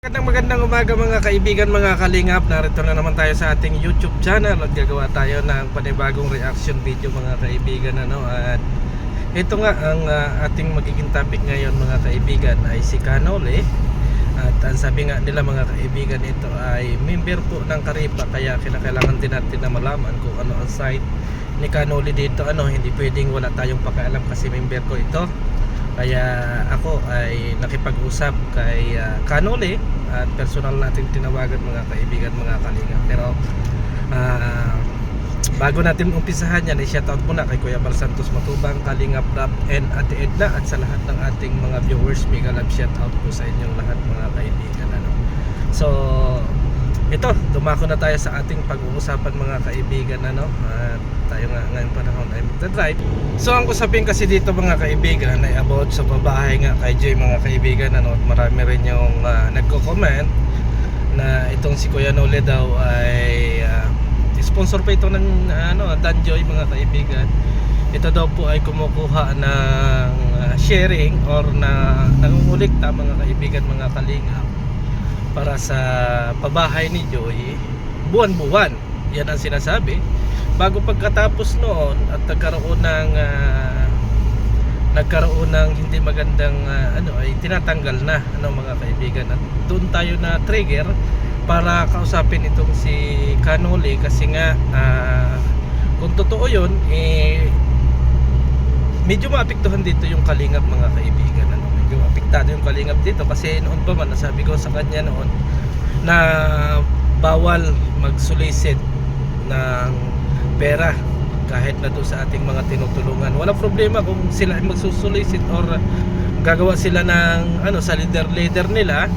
Magandang umaga mga kaibigan, mga kalingap. Narito na naman tayo sa ating YouTube channel at gagawa tayo ng panibagong reaction video mga kaibigan, At ito nga ang ating magiging topic ngayon mga kaibigan ay si Kanole. At ang sabi nga nila mga kaibigan, ito ay member po ng Karipa, kaya kailangan din natin na malaman kung ano ang site ni Kanole dito. Hindi pwedeng wala tayong pakialam kasi member ko ito. Kaya ako ay nakipag-usap kay Kanole at personal natin tinawagan mga kaibigan, mga kalinga. Pero bago natin umpisahan yan, i-shoutout muna kay Kuya Bal Santos Matubang, Kalingap Rap, and Ate Edna, at sa lahat ng ating mga viewers. Mega love shoutout po sa inyong lahat mga kaibigan. So ito, dumako na tayo sa ating pag-uusapan mga kaibigan, At tayo nga ngayong panahon ay magdadrive. So ang usapin kasi dito mga kaibigan ay about sa babae nga kay Joy mga kaibigan, At marami rin yung nagko-comment na itong si Kuya Nole daw ay sponsor pa ito ng Dan Joy mga kaibigan. Ito daw po ay kumukuha ng sharing or na nangungulikta mga kaibigan, mga kalingap, para sa pabahay ni Joy buwan-buwan. Yan ang sinasabi. Bago pagkatapos noon at nagkaroon ng hindi magandang ay tinatanggal na mga kaibigan. At doon tayo na trigger para kausapin itong si Kanole kasi nga kung totoo yun, medyo maapektuhan dito yung kalingap mga kaibigan. Medyo apektado yung kalingap dito kasi noon pa man nasabi ko sa kanya noon na bawal mag-solicit ng pera kahit na doon sa ating mga tinutulungan. Walang problema kung sila ay magsusolicit or gagawa sila ng sa leader nila,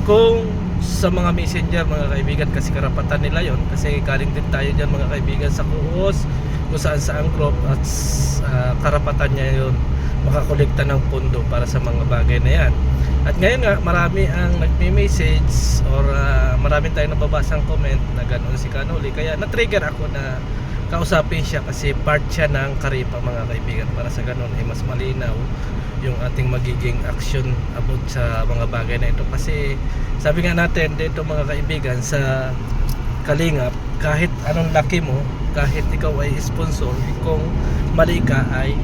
kung sa mga messenger mga kaibigan, kasi karapatan nila yon, kasi galing din tayo dyan mga kaibigan sa kuos kung saan saang group, at karapatan niya yon makakolekta ng pondo para sa mga bagay na yan. At ngayon nga marami ang nagme-message or marami tayong nababasang comment na ganoon si Kanole, kaya na-trigger ako na kausapin siya kasi part siya ng Karipa mga kaibigan, para sa ganoon ay mas malinaw yung ating magiging action about sa mga bagay na ito. Kasi sabi nga natin dito mga kaibigan sa kalingap, kahit anong laki mo, kahit ikaw ay sponsor, kung mali ka ay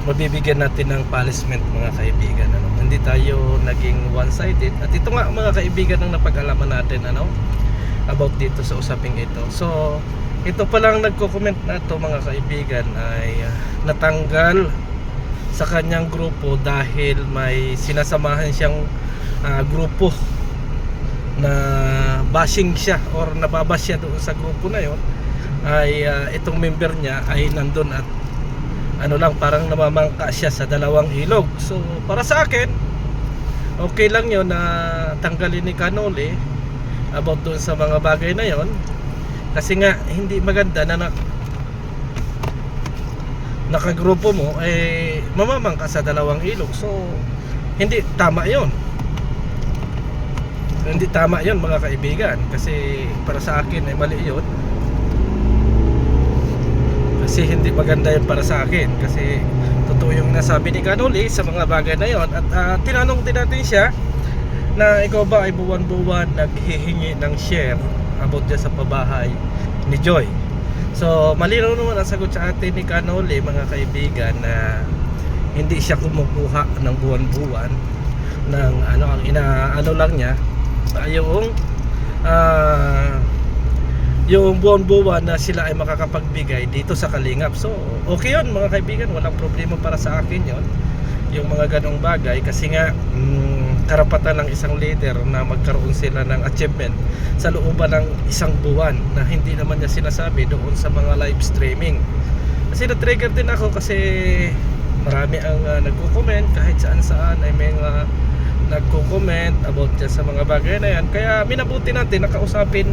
mabibigyan natin ng punishment mga kaibigan. Hindi tayo naging one-sided. At ito nga mga kaibigan ang napag-alaman natin about dito sa usaping ito. So ito palang nagko-comment na ito mga kaibigan ay natanggal sa kanyang grupo dahil may sinasamahan siyang grupo na bashing siya or nababash siya doon sa grupo na yon. Ay itong member niya ay nandun at parang namamangka siya sa dalawang ilog. So para sa akin okay lang yon na tanggalin ni Kanole about doon sa mga bagay na yon, kasi nga hindi maganda na nakagrupo mo ay mamamangka sa dalawang ilog. So hindi tama yon, mga kaibigan, kasi para sa akin ay mali yon. Kasi hindi maganda yun para sa akin, kasi totoo yung nasabi ni Kanole sa mga bagay na yon. At tinanong din natin siya na ikaw ba ay buwan-buwan naghihingi ng share about dyan sa pabahay ni Joy. So malinaw naman ang sagot sa atin ni Kanole mga kaibigan na hindi siya kumukuha ng buwan-buwan ng ang inaano lang niya yung buwan-buwan na sila ay makakapagbigay dito sa kalingap. So okay yun mga kaibigan, walang problema para sa akin yun, yung mga ganong bagay, kasi nga karapatan ng isang leader na magkaroon sila ng achievement sa looban ng isang buwan, na hindi naman niya sinasabi doon sa mga live streaming. Kasi na-trigger din ako kasi marami ang nagko-comment, kahit saan ay may nagko-comment about dyan sa mga bagay na yan. Kaya minabuti natin nakausapin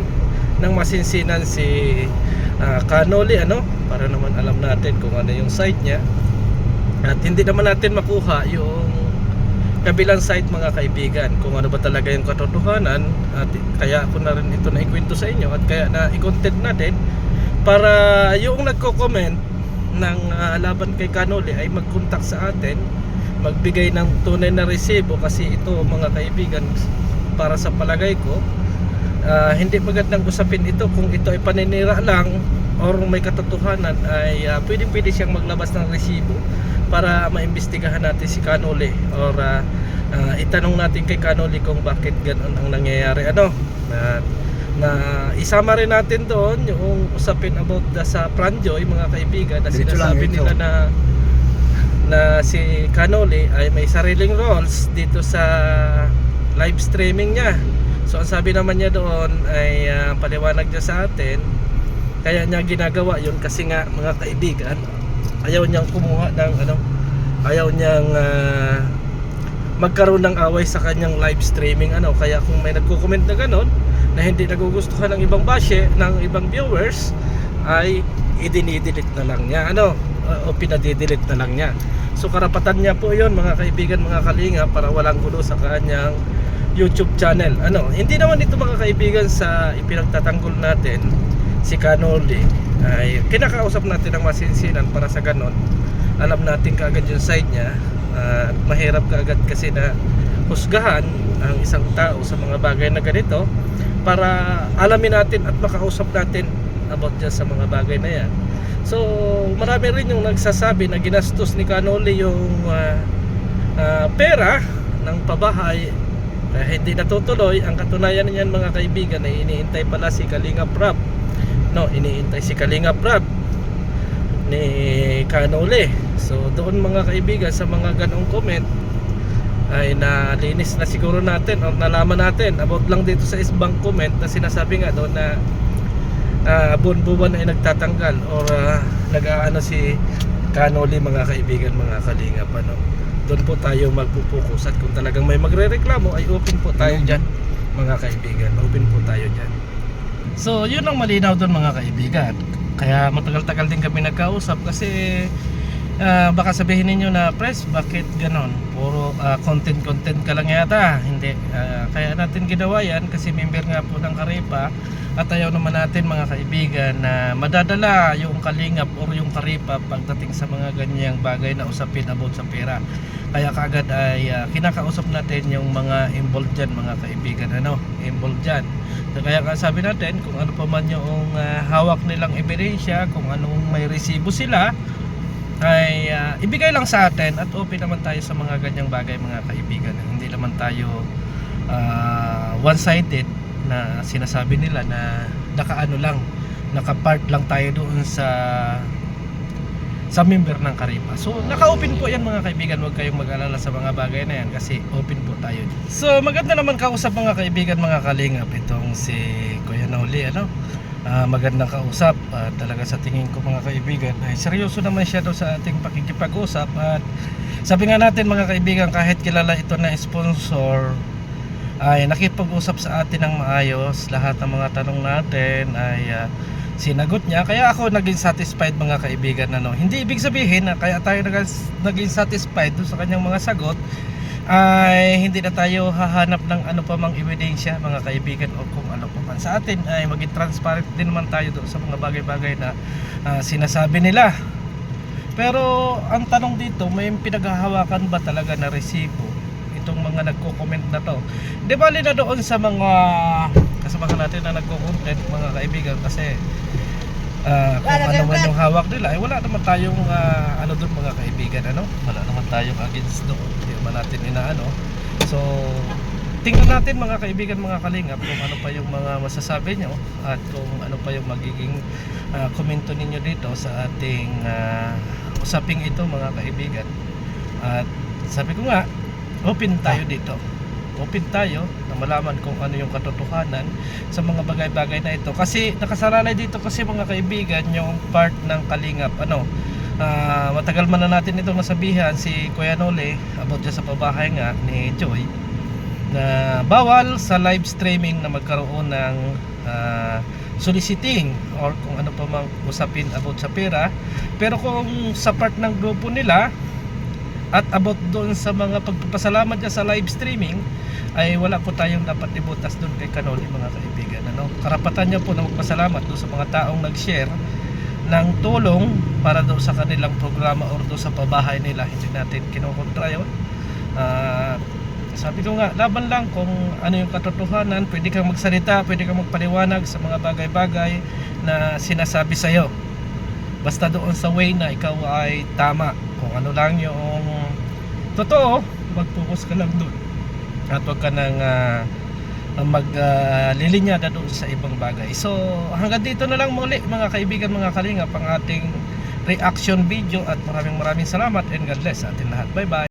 ng masinsinan si Kanole para naman alam natin kung ano yung site niya, at hindi naman natin makuha yung kabilang site mga kaibigan, kung ano ba talaga yung katotohanan. At kaya ako na rin ito na ikwento sa inyo, at kaya na i-content natin para yung nagko-comment ng laban kay Kanole ay mag-contact sa atin, magbigay ng tunay na resibo, kasi ito mga kaibigan para sa palagay ko, hindi magandang usapin ito. Kung ito ay paninira lang or may katotohanan, ay pwede siyang maglabas ng resibo para maimbestigahan natin si Canole, or itanong natin kay Canole kung bakit ganoon ang nangyayari, na isama rin natin doon yung usapin about sa Franjoy, mga kaibigan, na sinasabi nila na si Canole ay may sariling roles dito sa live streaming niya. So ang sabi naman niya doon ay paliwanag niya sa atin, kaya niya ginagawa yun kasi nga, mga kaibigan, ayaw niyang kumuha ng ayaw niyang magkaroon ng away sa kanyang live streaming, kaya kung may nagko-comment na ganon na hindi nagugustuhan ng ibang bashe, ng ibang viewers, ay idinidelete na lang niya, o pinadidelete na lang niya. So karapatan niya po yun, mga kaibigan, mga kalinga, para walang gulo sa kanyang YouTube channel. Hindi naman ito, mga kaibigan, sa ipinagtatanggol natin si Canole, ay kinakausap natin ang masinsinan para sa ganon alam natin kaagad yung side niya. Mahirap kaagad kasi na husgahan ang isang tao sa mga bagay na ganito, para alamin natin at makausap natin about dyan sa mga bagay na yan. So marami rin yung nagsasabi na ginastos ni Canole yung pera ng pabahay, hindi natutuloy. Ang katunayan niyan, mga kaibigan, ay iniintay pala si Kalingap Rab, iniintay si Kalingap Rab ni Canole. So doon, mga kaibigan, sa mga ganong comment ay nalinis na siguro natin, o nalaman natin about lang dito sa isbang comment na sinasabi nga doon na buwan-buwan ay nagtatanggal or nag-aano si Canole, mga kaibigan, mga kalingap. Doon po tayo magpupokus, at kung talagang may magre-reklamo ay open po tayo dyan, mga kaibigan, open po tayo dyan. So yun ang malinaw doon, mga kaibigan. Kaya matagal-tagal din kami nagkausap kasi baka sabihin ninyo na, Pres, bakit ganon? Puro content ka lang yata. Hindi, kaya natin ginawa yan kasi member nga po ng Karipa, at ayaw naman natin, mga kaibigan, na madadala yung kalingap or yung Karipa pagdating sa mga ganyang bagay na usapin about sa pera. Kaya kaagad ay kinakausap natin yung mga involved dyan, mga kaibigan, involved dyan. So, kaya sabi natin, kung ano pa man yung hawak nilang ebidensya, kung anong may resibo sila, ay ibigay lang sa atin, at open naman tayo sa mga ganyang bagay, mga kaibigan. Hindi naman tayo one-sided na sinasabi nila na naka-part lang tayo doon sa member ng Karipa. So naka-open po yan, mga kaibigan, huwag kayong mag-alala sa mga bagay na yan kasi open po tayo. So maganda naman kausap, mga kaibigan, mga kalingap, itong si Kuya Noli, magandang kausap, talaga sa tingin ko, mga kaibigan, ay seryoso naman siya daw sa ating pakikipag-usap. At sabi nga natin, mga kaibigan, kahit kilala ito na sponsor, ay nakipag-usap sa atin ng maayos. Lahat ng mga tanong natin ay sinagot niya, kaya ako naging satisfied, mga kaibigan. Hindi ibig sabihin na kaya tayo naging satisfied doon sa kanyang mga sagot ay hindi na tayo hahanap ng ano pa mang ebidensya, mga kaibigan, o kung ano pa man. Sa atin ay maging transparent din naman tayo doon sa mga bagay-bagay na sinasabi nila. Pero ang tanong dito, may pinaghahawakan ba talaga na resibo itong mga nagko-comment na to? Di bali na doon sa mga kasamahan natin na nagko-content, mga kaibigan, kasi kung ano man yung hawak nila, ay wala naman tayong doon, mga kaibigan, wala naman tayong against doon, hindi naman natin inaano. So tingnan natin, mga kaibigan, mga kalingap, kung ano pa yung mga masasabi nyo, at kung ano pa yung magiging komento ninyo dito sa ating usaping ito, mga kaibigan. At sabi ko nga, open tayo dito, open tayo na malaman kung ano yung katotohanan sa mga bagay-bagay na ito, kasi nakasalalay dito kasi, mga kaibigan, yung part ng kalingap. Matagal man na natin itong nasabihan si Kuya Nole about dyan sa pabahay nga ni Joy, na bawal sa live streaming na magkaroon ng soliciting or kung ano pa mang usapin about sa pera. Pero kung sa part ng grupo nila at about doon sa mga pagpapasalamat niya sa live streaming, ay wala po tayong dapat ibutas doon kay Canole, mga kaibigan. Karapatan niya po na magpasalamat doon sa mga taong nag-share ng tulong para doon sa kanilang programa or doon sa pabahay nila. Hindi natin kinukontra yun. Sabi ko nga, laban lang kung ano yung katotohanan. Pwede kang magsalita, pwede kang magpaliwanag sa mga bagay-bagay na sinasabi sa'yo. Basta doon sa way na ikaw ay tama. Kung ano lang yung totoo, mag-focus ka lang doon. At huwag ka nang maglilinyada doon sa ibang bagay. So hanggang dito na lang muli mga kaibigan, mga kalingap, ang ating reaction video. At maraming salamat and God bless sa atin lahat. Bye bye.